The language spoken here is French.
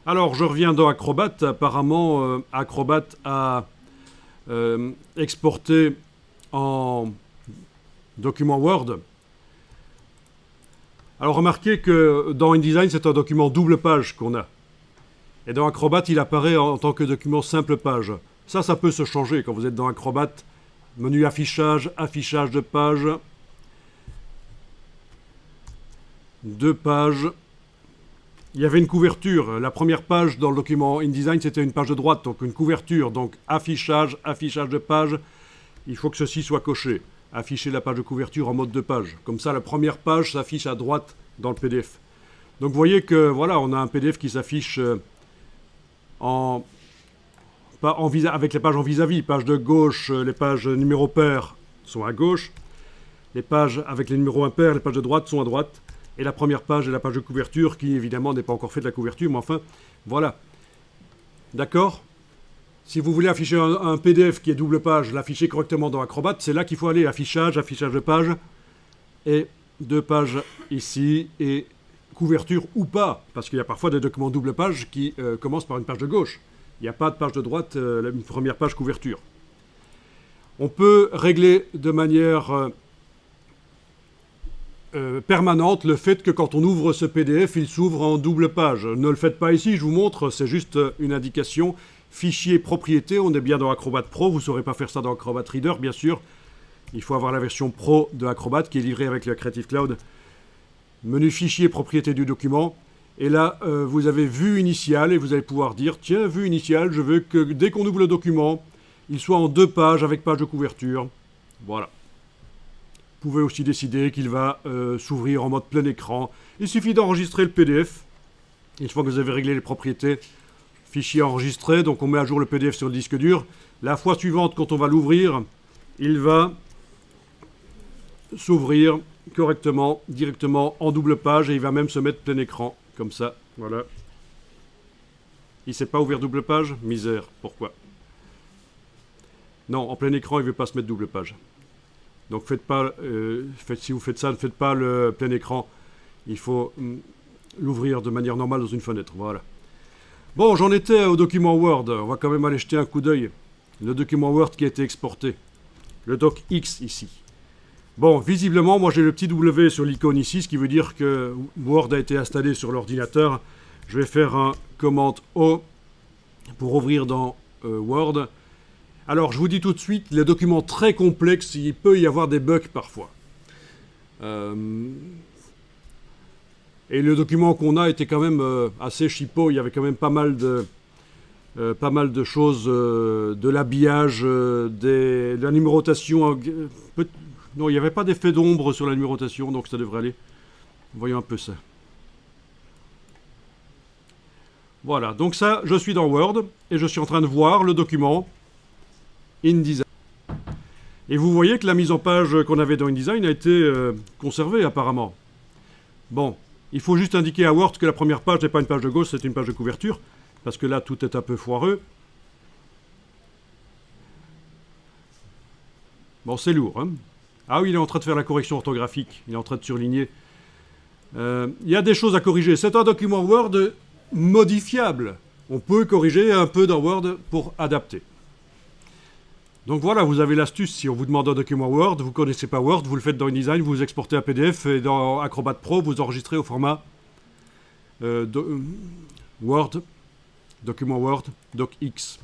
Alors, je reviens dans Acrobat. Apparemment, Acrobat a exporté en document Word. Alors, remarquez que dans InDesign, c'est un document double page qu'on a. Et dans Acrobat, il apparaît en tant que document simple page. Ça peut se changer quand vous êtes dans Acrobat. Menu affichage, affichage de page. 2 pages. Il y avait une couverture. La première page dans le document InDesign, c'était une page de droite, donc une couverture. Donc affichage, affichage de page. Il faut que ceci soit coché. Afficher la page de couverture en mode 2 pages. Comme ça, la première page s'affiche à droite dans le PDF. Donc vous voyez que voilà, on a un PDF qui s'affiche avec les pages en vis-à-vis. Page de gauche, les pages numéro pair sont à gauche. Les pages avec les numéros impairs, les pages de droite sont à droite. Et la première page est la page de couverture qui, évidemment, n'est pas encore fait de la couverture. Mais enfin, voilà. D'accord ? Si vous voulez afficher un PDF qui est double page, l'afficher correctement dans Acrobat, c'est là qu'il faut aller. Affichage, affichage de page. Et 2 pages ici. Et couverture ou pas. Parce qu'il y a parfois des documents double page qui commencent par une page de gauche. Il n'y a pas de page de droite, une première page couverture. On peut régler de manière permanente le fait que quand on ouvre ce PDF, il s'ouvre en double page. Ne le faites pas ici, je vous montre, c'est juste une indication. Fichier propriété, on est bien dans Acrobat Pro, vous ne saurez pas faire ça dans Acrobat Reader, bien sûr. Il faut avoir la version Pro de Acrobat qui est livrée avec le Creative Cloud. Menu fichier propriété du document. Et là, vous avez vue initiale et vous allez pouvoir dire, tiens, vue initiale, je veux que dès qu'on ouvre le document, il soit en 2 pages avec page de couverture. Voilà. Vous pouvez aussi décider qu'il va s'ouvrir en mode plein écran. Il suffit d'enregistrer le PDF. Une fois que vous avez réglé les propriétés, fichier enregistré, donc on met à jour le PDF sur le disque dur. La fois suivante, quand on va l'ouvrir, il va s'ouvrir correctement, directement en double page et il va même se mettre plein écran, comme ça, voilà. Il ne s'est pas ouvert double page? Misère, pourquoi? Non, en plein écran, il ne veut pas se mettre double page. Donc si vous faites ça, ne faites pas le plein écran. Il faut l'ouvrir de manière normale dans une fenêtre, voilà. Bon, j'en étais au document Word. On va quand même aller jeter un coup d'œil. Le document Word qui a été exporté. Le doc X ici. Bon, visiblement, moi j'ai le petit W sur l'icône ici, ce qui veut dire que Word a été installé sur l'ordinateur. Je vais faire un commande O pour ouvrir dans Word. Alors, je vous dis tout de suite, les documents très complexes, il peut y avoir des bugs parfois. Et le document qu'on a était quand même assez chipot. Il y avait quand même pas mal de choses, de l'habillage, de la numérotation. Non, il n'y avait pas d'effet d'ombre sur la numérotation, donc ça devrait aller. Voyons un peu ça. Voilà, donc ça, je suis dans Word et je suis en train de voir le document InDesign. Et vous voyez que la mise en page qu'on avait dans InDesign a été conservée apparemment. Bon, il faut juste indiquer à Word que la première page n'est pas une page de gauche, c'est une page de couverture, parce que là, tout est un peu foireux. Bon, c'est lourd, hein. Ah oui, il est en train de faire la correction orthographique, il est en train de surligner. Il y a des choses à corriger. C'est un document Word modifiable. On peut corriger un peu dans Word pour adapter. Donc voilà, vous avez l'astuce. Si on vous demande un document Word, vous ne connaissez pas Word, vous le faites dans InDesign, vous exportez un PDF et dans Acrobat Pro, vous enregistrez au format Word, document Word, docx.